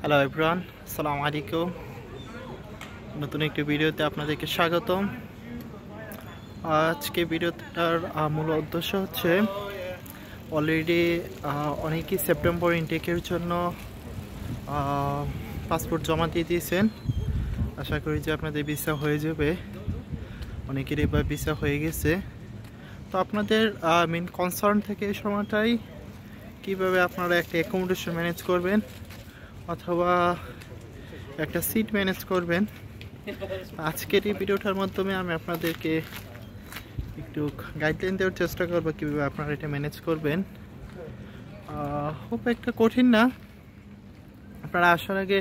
Hello everyone, আসসালামু আলাইকুম। নতুন একটি ভিডিওতে আপনাদেরকে স্বাগতম। আজকে ভিডিওটার মূল উদ্দেশ্য হচ্ছে অলরেডি অনেকেই সেপ্টেম্বর ইনটেকের জন্য পাসপোর্ট জমা দিয়ে দিয়েছেন। আশা করি যে আপনাদের ভিসা হয়ে যাবে। অনেকের এবার ভিসা হয়ে গেছে। তো আপনাদের মেন কনসার্ন থেকে এই সময়টাই কীভাবে আপনারা একটা অ্যাকোমোডেশন ম্যানেজ করবেন অথবা একটা সিট ম্যানেজ করবেন। আজকের এই ভিডিওটার মাধ্যমে আমি আপনাদেরকে একটু গাইডলাইন দেওয়ার চেষ্টা করবো কীভাবে আপনারা এটা ম্যানেজ করবেন। খুব একটা কঠিন না। আপনারা আসার আগে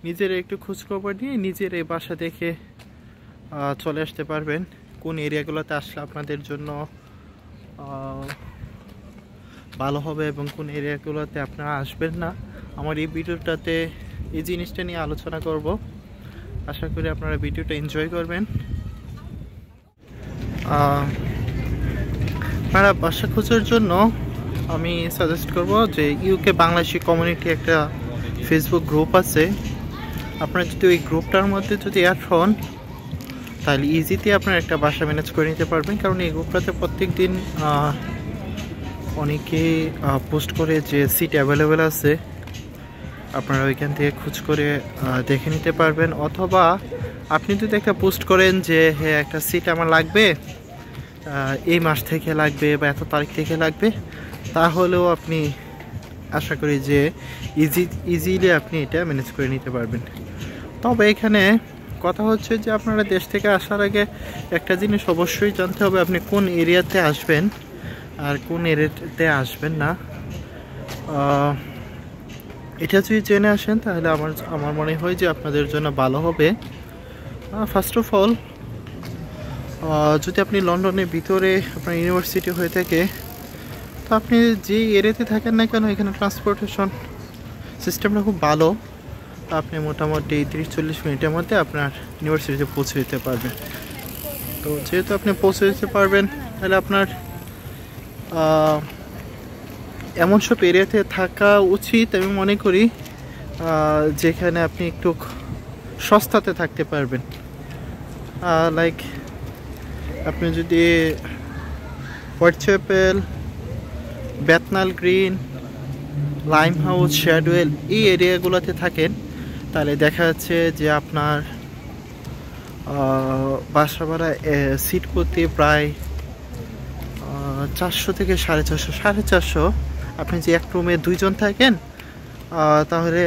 নিজের একটু খোঁজখবর নিয়ে নিজের এই বাসা দেখে চলে আসতে পারবেন। কোন এরিয়াগুলোতে আসলে আপনাদের জন্য ভালো হবে এবং কোন এরিয়াগুলোতে আপনারা আসবেন না, আমার এই ভিডিওটাতে এই জিনিসটা নিয়ে আলোচনা করব। আশা করি আপনারা ভিডিওটা এনজয় করবেন। আপনারা বাসা খোঁজার জন্য আমি সাজেস্ট করব যে ইউকে বাংলাদেশি কমিউনিটি একটা ফেসবুক গ্রুপ আছে। আপনারা যদি ওই গ্রুপটার মধ্যে যদি অ্যাড হন তাহলে ইজিতে আপনারা একটা বাসা ম্যানেজ করে নিতে পারবেন। কারণ এই গ্রুপটাতে প্রত্যেক দিন অনেকে পোস্ট করে যে সিট অ্যাভেলেবেল আছে, আপনারা ওইখান থেকে খোঁজ করে দেখে নিতে পারবেন। অথবা আপনি যদি একটা পোস্ট করেন যে হ্যাঁ একটা সিট আমার লাগবে, এই মাস থেকে লাগবে বা এত তারিখ থেকে লাগবে, তাহলেও আপনি আশা করি যে ইজিলি আপনি এটা ম্যানেজ করে নিতে পারবেন। তবে এখানে কথা হচ্ছে যে আপনারা দেশ থেকে আসার আগে একটা জিনিস অবশ্যই জানতে হবে, আপনি কোন এরিয়াতে আসবেন আর কোন এরিয়াতে আসবেন না। এটা যদি জেনে আসেন তাহলে আমার মনে হয় যে আপনাদের জন্য ভালো হবে। ফার্স্ট অফ অল, যদি আপনি লন্ডনের ভিতরে আপনার ইউনিভার্সিটি হয়ে থাকে, তো আপনি যে এরিয়াতে থাকেন না কেন এখানে ট্রান্সপোর্টেশন সিস্টেমটা খুব ভালো। আপনি মোটামুটি 30-40 মিনিটের মধ্যে আপনার ইউনিভার্সিটিতে পৌঁছে দিতে পারবেন। তো যেহেতু আপনি পৌঁছে দিতে পারবেন তাহলে আপনার এমন সব এরিয়াতে থাকা উচিত আমি মনে করি যেখানে আপনি একটু সস্তাতে থাকতে পারবেন। লাইক আপনি যদি Whitechapel, Bethnal green, lime house, Shadwell এই এরিয়াগুলোতে থাকেন তাহলে দেখা যাচ্ছে যে আপনার বাসা ভাড়া সিট প্রতি প্রায় 400 থেকে 450। আপনি যে এক রুমে 2 জন থাকেন তাহলে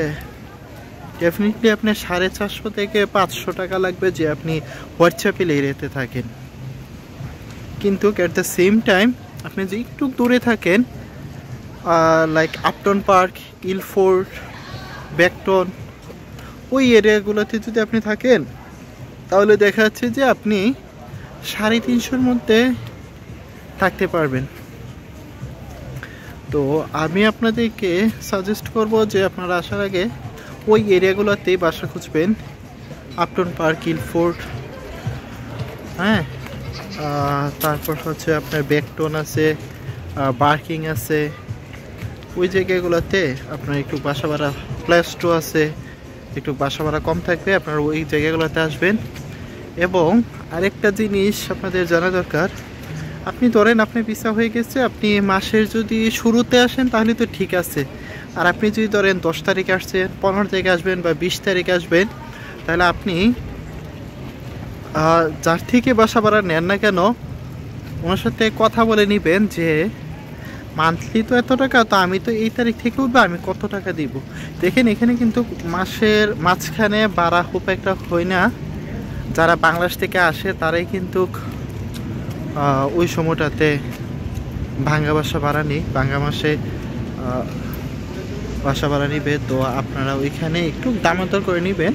ডেফিনেটলি আপনার 450 থেকে 500 টাকা লাগবে যে আপনি হোয়াটসঅ্যাপেল এরিয়াতে থাকেন। কিন্তু অ্যাট দ্য সেম টাইম আপনি যে একটু দূরে থাকেন লাইক আপটন পার্ক, ইলফোর্ড, ব্যাকটন ওই এরিয়াগুলোতে যদি আপনি থাকেন তাহলে দেখা যাচ্ছে যে আপনি 350-র মধ্যে থাকতে পারবেন। তো আমি আপনাদেরকে সাজেস্ট করব যে আপনারা আসার আগে ওই এরিয়াগুলোতেই বাসা খুঁজবেন। আপটন পার্ক, ইলফোর্ড, হ্যাঁ, তারপর হচ্ছে আপনার ব্যাকটন আছে, বার্কিং আছে, ওই জায়গাগুলোতে আপনার একটু বাসা ভাড়া প্লেস্টো আছে, একটু বাসা ভাড়া কম থাকবে, আপনারা ওই জায়গাগুলোতে আসবেন। এবং আরেকটা জিনিস আপনাদের জানা দরকার, আপনি ধরেন আপনার ভিসা হয়ে গেছে, আপনি মাসের যদি শুরুতে আসেন তাহলে তো ঠিক আছে। আর আপনি যদি ধরেন 10 তারিখ আসছেন, 15 তারিখ আসবেন বা 20 তারিখ আসবেন, তাহলে আপনি যার থেকে বাসা ভাড়া নেন না কেন ওনার সাথে কথা বলে নেবেন যে মান্থলি তো এত টাকা, তো আমি তো এই তারিখ থেকে উঠবো, আমি কত টাকা দিব। দেখেন এখানে কিন্তু মাসের মাঝখানে ভাড়া খুব একটা হয় না। যারা বাংলাদেশ থেকে আসে তারাই কিন্তু ওই সময়টাতে ভাঙ্গা বাসা ভাড়া নেই, ভাঙ্গা মাসে বাসা ভাড়া নিবে। তো আপনারা ওইখানে একটু দামাদর করে নেবেন।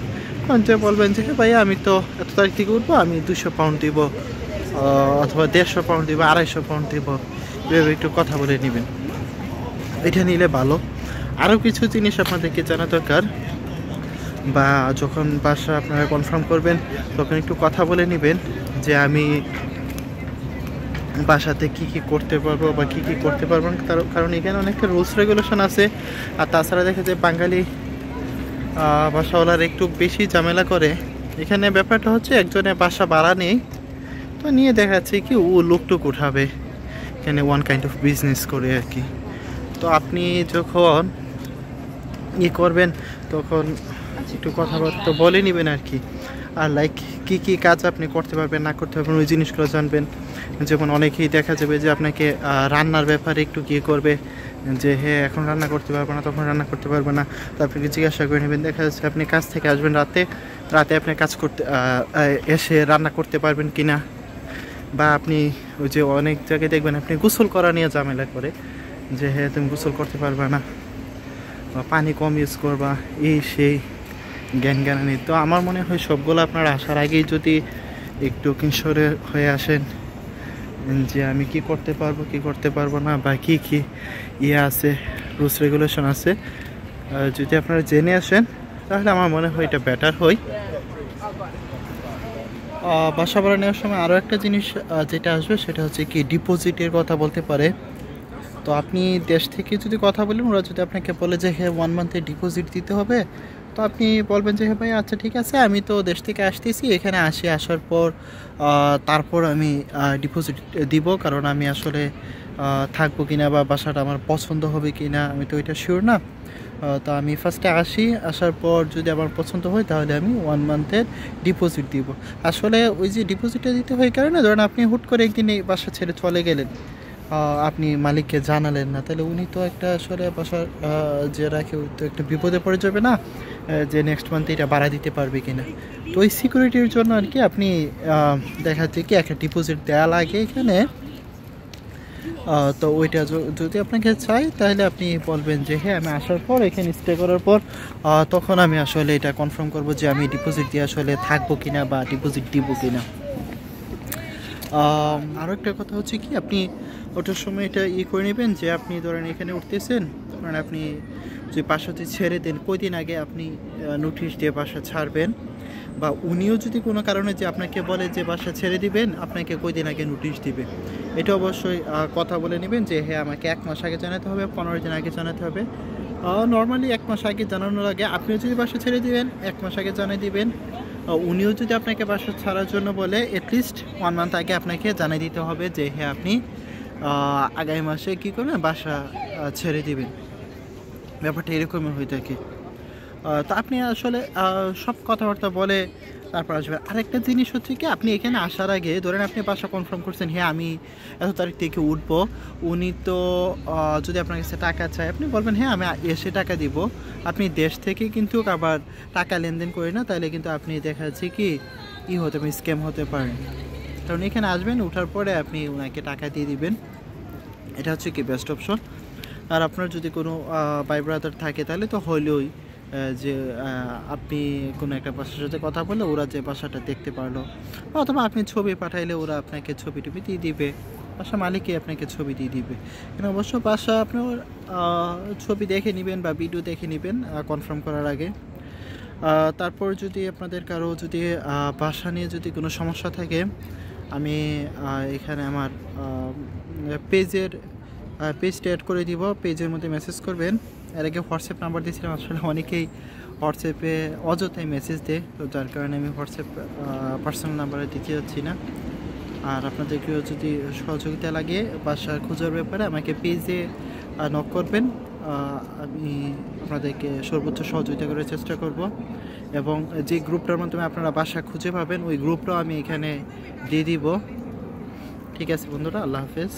যে বলবেন যে ভাই আমি তো এত তারিখ থেকে উঠবো, আমি 200 পাউন্ড দিব অথবা 150 পাউন্ড দিব, 250 পাউন্ড দিব, এভাবে একটু কথা বলে নেবেন। এটা নিলে ভালো। আরও কিছু জিনিস আপনাদেরকে জানা দরকার, বা যখন বাসা আপনারা কনফার্ম করবেন তখন একটু কথা বলে নেবেন যে আমি বাসাতে কি কি করতে পারবো বা কি কি করতে পারবো না। কারণ এখানে অনেকটা রুলস রেগুলেশন আছে। আর তাছাড়া দেখা যায় বাঙালি বাসাওয়ালার একটু বেশি ঝামেলা করে। এখানে ব্যাপারটা হচ্ছে একজনের বাসা ভাড়া নেই, তো নিয়ে দেখা যাচ্ছে কি ও লুকটুক উঠাবে এখানে ওয়ান কাইন্ড অফ বিজনেস করে আর কি। তো আপনি যখন করবেন তখন একটু কথাবার্তা বলে নেবেন আর কি। আর লাইক কি কাজ আপনি করতে পারবেন না করতে পারবেন ওই জিনিসগুলো জানবেন। যেমন অনেকেই দেখা যাবে যে আপনাকে রান্নার ব্যাপারে একটু করবে যে হ্যাঁ এখন রান্না করতে পারবো না, তখন রান্না করতে পারবো না, তো আপনাকে জিজ্ঞাসা করে নেবেন। দেখা যাচ্ছে আপনি কাজ থেকে আসবেন রাতে আপনি কাজ করতে এসে রান্না করতে পারবেন কি না। বা আপনি ওই যে অনেক জায়গায় দেখবেন আপনি গোসল করা নিয়ে ঝামেলা করে যে হ্যাঁ তুমি গোসল করতে পারবে না বা পানি কম ইউজ করবা, এই সেই জ্ঞানানি। তো আমার মনে হয় সবগুলো আপনারা আসার আগেই যদি একটু কিশোরে হয়ে আসেন যে আমি কি করতে পারবো না বা কি আছে রুলস রেগুলেশন আছে, যদি আপনারা জেনে আসেন তাহলে আমার মনে হয় এটা বেটার হয়। বাসা ভাড়া নেওয়ার সময় আরও একটা জিনিস যেটা আসবে সেটা হচ্ছে কি ডিপোজিটের কথা বলতে পারে। তো আপনি দেশ থেকে যদি কথা বলেন, ওরা যদি আপনাকে বলে যে হ্যাঁ 1 মান্থের ডিপোজিট দিতে হবে, তো আপনি বলবেন যে হ্যাঁ ভাই আচ্ছা ঠিক আছে, আমি তো দেশ থেকে আসতেছি, এখানে আসার পর তারপর আমি ডিপোজিট দিব, কারণ আমি আসলে থাকবো কিনা বা বাসাটা আমার পছন্দ হবে কিনা আমি তো এটা শিওর না। তো আমি ফার্স্টে আসার পর যদি আমার পছন্দ হয় তাহলে আমি 1 মান্থের ডিপোজিট দিব। আসলে ওই যে ডিপোজিটটা দিতে হয় কারণে ধরেন আপনি হুট করে একদিন এই বাসা ছেড়ে চলে গেলেন, আপনি মালিককে জানালেন না, তাহলে উনি তো একটা আসলে বাসার যে রাখে তো একটা বিপদে পড়ে যাবে না যে নেক্সট মান্থে এটা বাড়া দিতে পারবে কিনা। তো ওই সিকিউরিটির জন্য আর কি আপনি দেখা যাচ্ছে কি একটা ডিপোজিট দেওয়া লাগে এখানে। তো ওইটা যদি আপনাকে চাই তাহলে আপনি বলবেন যে হ্যাঁ আমি আসার পর এখানে স্টে করার পর তখন আমি আসলে এটা কনফার্ম করব যে আমি ডিপোজিট দিয়ে আসলে থাকবো কিনা বা ডিপোজিট দিব কিনা। আরও একটা কথা হচ্ছে কি আপনি ওটার সময় এটা করে নেবেন যে আপনি ধরেন এখানে উঠতেছেন, কারণ আপনি যে বাসাতে ছেড়ে দেন কয়দিন আগে আপনি নোটিশ দিয়ে বাসা ছাড়বেন, বা উনিও যদি কোনো কারণে যে আপনাকে বলে যে বাসা ছেড়ে দিবেন আপনাকে কয়দিন আগে নোটিশ দিবে, এটা অবশ্যই কথা বলে নেবেন যে হ্যাঁ আমাকে 1 মাস আগে জানাতে হবে, 15 দিন আগে জানাতে হবে। নর্মালি 1 মাস আগে জানানোর আগে আপনিও যদি বাসা ছেড়ে দিবেন 1 মাস আগে জানিয়ে দিবেন। উনিও যদি আপনাকে বাসা ছাড়ার জন্য বলে অ্যাটলিস্ট 1 মান্থ আগে আপনাকে জানিয়ে দিতে হবে যে হ্যাঁ আপনি আগামী মাসে কী করবেন বাসা ছেড়ে দিবেন। ব্যাপারটা এরকমই হয়ে থাকে। তো আপনি আসলে সব কথাবার্তা বলে তারপর আসবেন। আরেকটা জিনিস হচ্ছে কি আপনি এখানে আসার আগে ধরেন আপনি বাসা কনফার্ম করছেন হ্যাঁ আমি এত তারিখ থেকে উঠবো, উনি তো যদি আপনার কাছে টাকা চায় আপনি বলবেন হ্যাঁ আমি এসে টাকা দিব। আপনি দেশ থেকে কিন্তু আবার টাকা লেনদেন করেন না, তাহলে কিন্তু আপনি দেখা যাচ্ছে কি হতে পারে স্ক্যাম হতে পারেন। কারণ এখানে আসবেন উঠার পরে আপনি ওনাকে টাকা দিয়ে দিবেন, এটা হচ্ছে কি বেস্ট অপশন। আর আপনার যদি কোনো ভাই ব্রাদার থাকে তাহলে তো হইলেই যে আপনি কোনো একটা বাসার সাথে কথা বললে ওরা যে বাসাটা দেখতে পারলো, অথবা আপনি ছবি পাঠাইলে ওরা আপনাকে ছবি টবি দিয়ে দিবে, বাসা মালিকই আপনাকে ছবি দিয়ে দিবে। কিন্তু অবশ্য বাসা আপনি ছবি দেখে নেবেন বা ভিডিও দেখে নেবেন কনফার্ম করার আগে। তারপর যদি আপনাদের কারো যদি বাসা নিয়ে যদি কোনো সমস্যা থাকে, আমি এখানে আমার পেজটা অ্যাড করে দিব, পেজের মধ্যে মেসেজ করবেন। এর আগে হোয়াটসঅ্যাপ নাম্বার দিয়েছিলাম, আসলে অনেকেই হোয়াটসঅ্যাপে অযথাই মেসেজ দেয়, তো যার কারণে আমি হোয়াটসঅ্যাপ পার্সোনাল নাম্বারে দিতে যাচ্ছি না। আর আপনাদেরকেও যদি সহযোগিতা লাগে বাসা খোঁজার ব্যাপারে আমাকে পেজে নক করবেন, আমি আপনাদেরকে সর্বোচ্চ সহযোগিতা করার চেষ্টা করব। এবং যে গ্রুপটার মাধ্যমে আপনারা বাসা খুঁজে পাবেন ওই গ্রুপটাও আমি এখানে দিয়ে দিব। ঠিক আছে বন্ধুরা, আল্লাহ হাফেজ।